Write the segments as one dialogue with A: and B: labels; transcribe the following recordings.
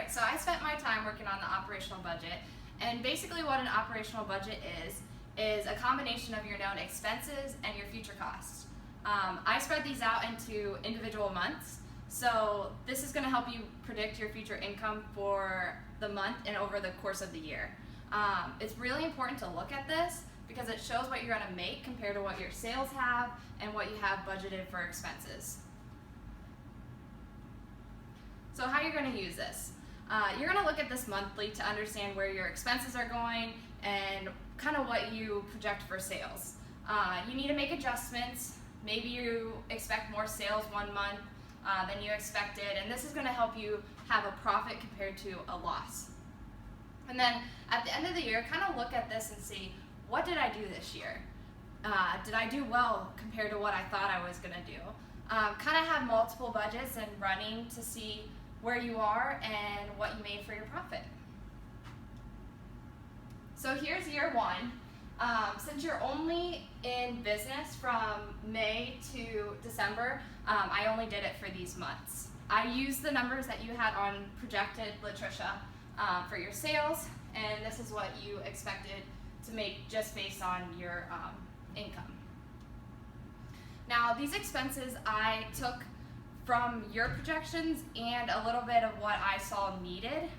A: Alright, so I spent my time working on the operational budget, and basically what an operational budget is a combination of your known expenses and your future costs. I spread these out into individual months, so this is going to help you predict your future income for the month and over the course of the year. It's really important to look at this because it shows what you're going to make compared to what your sales have and what you have budgeted for expenses. So how you're going to use this. You're going to look at this monthly to understand where your expenses are going and kind of what you project for sales. You need to make adjustments. Maybe you expect more sales one month than you expected, and this is going to help you have a profit compared to a loss. And then at the end of the year, kind of look at this and see, what did I do this year? Did I do well compared to what I thought I was going to do? Kind of have multiple budgets and running to see where you are and what you made for your profit. So here's year one. Since you're only in business from May to December, I only did it for these months. I used the numbers that you had on projected, Latricia, for your sales, and this is what you expected to make just based on your income. Now, these expenses I took from your projections and a little bit of what I saw needed.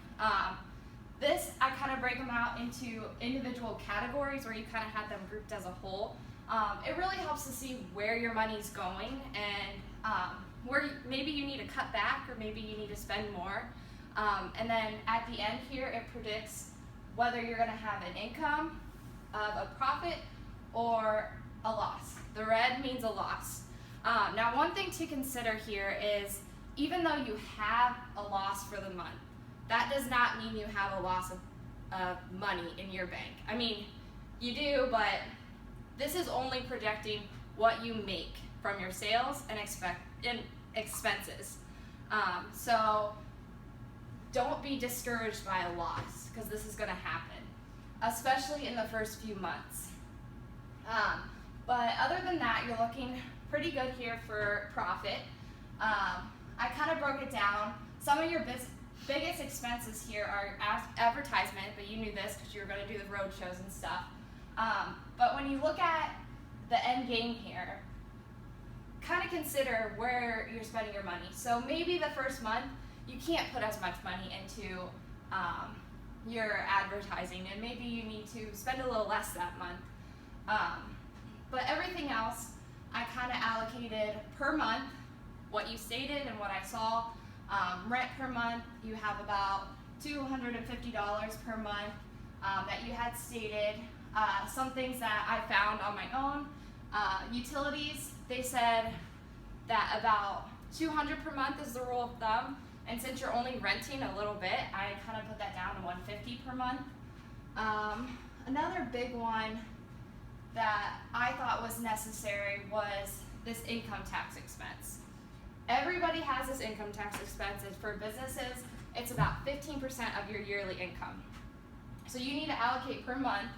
A: This, I kind of break them out into individual categories where you kind of had them grouped as a whole. It really helps to see where your money's going and where maybe you need to cut back or maybe you need to spend more. And then at the end here, it predicts whether you're going to have an income of a profit or a loss. The red means a loss. Now, one thing to consider here is even though you have a loss for the month, that does not mean you have a loss of money in your bank. I mean, you do, but this is only projecting what you make from your sales and expenses. So don't be discouraged by a loss because this is going to happen, especially in the first few months. But other than that, you're looking pretty good here for profit. I kind of broke it down. Some of your biggest expenses here are advertisement, but you knew this because you were going to do the road shows and stuff. But when you look at the end game here, kind of consider where you're spending your money. So maybe the first month, you can't put as much money into your advertising, and maybe you need to spend a little less that month. But everything else, I kind of allocated per month what you stated and what I saw. Rent per month, you have about $250 per month that you had stated. Some things that I found on my own. Utilities, they said that about $200 per month is the rule of thumb. And since you're only renting a little bit, I kind of put that down to $150 per month. Another big one that I thought was necessary was this income tax expense. Everybody has this income tax expense. For businesses, it's about 15% of your yearly income. So you need to allocate per month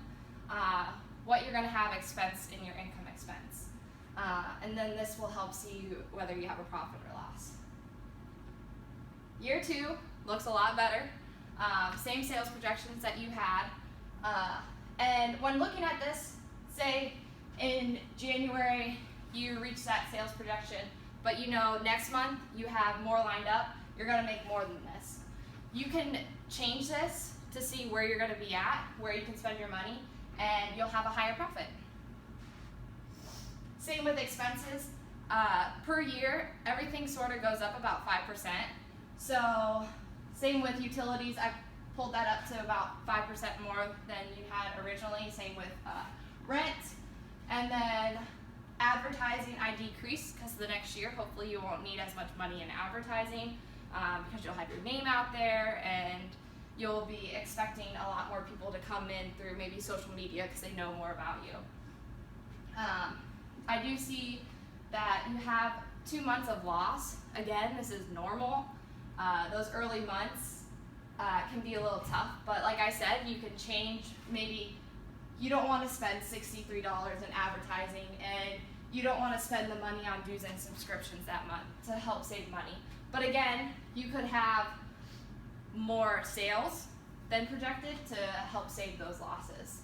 A: what you're going to have expense in your income expense. And then this will help see whether you have a profit or loss. Year two looks a lot better. Same sales projections that you had. And when looking at this, say in January you reach that sales projection, but you know next month you have more lined up, you're going to make more than this. You can change this to see where you're going to be at, where you can spend your money, and you'll have a higher profit. Same with expenses. Per year, everything sort of goes up about 5%. So same with utilities, I pulled that up to about 5% more than you had originally. Same with rent. And then advertising, I decreased because the next year, hopefully you won't need as much money in advertising because you'll have your name out there and you'll be expecting a lot more people to come in through maybe social media because they know more about you. I do see that you have 2 months of loss. Again, this is normal. Those early months can be a little tough, but like I said, you can change. Maybe you don't want to spend $63 in advertising and you don't want to spend the money on dues and subscriptions that month to help save money. But again, you could have more sales than projected to help save those losses.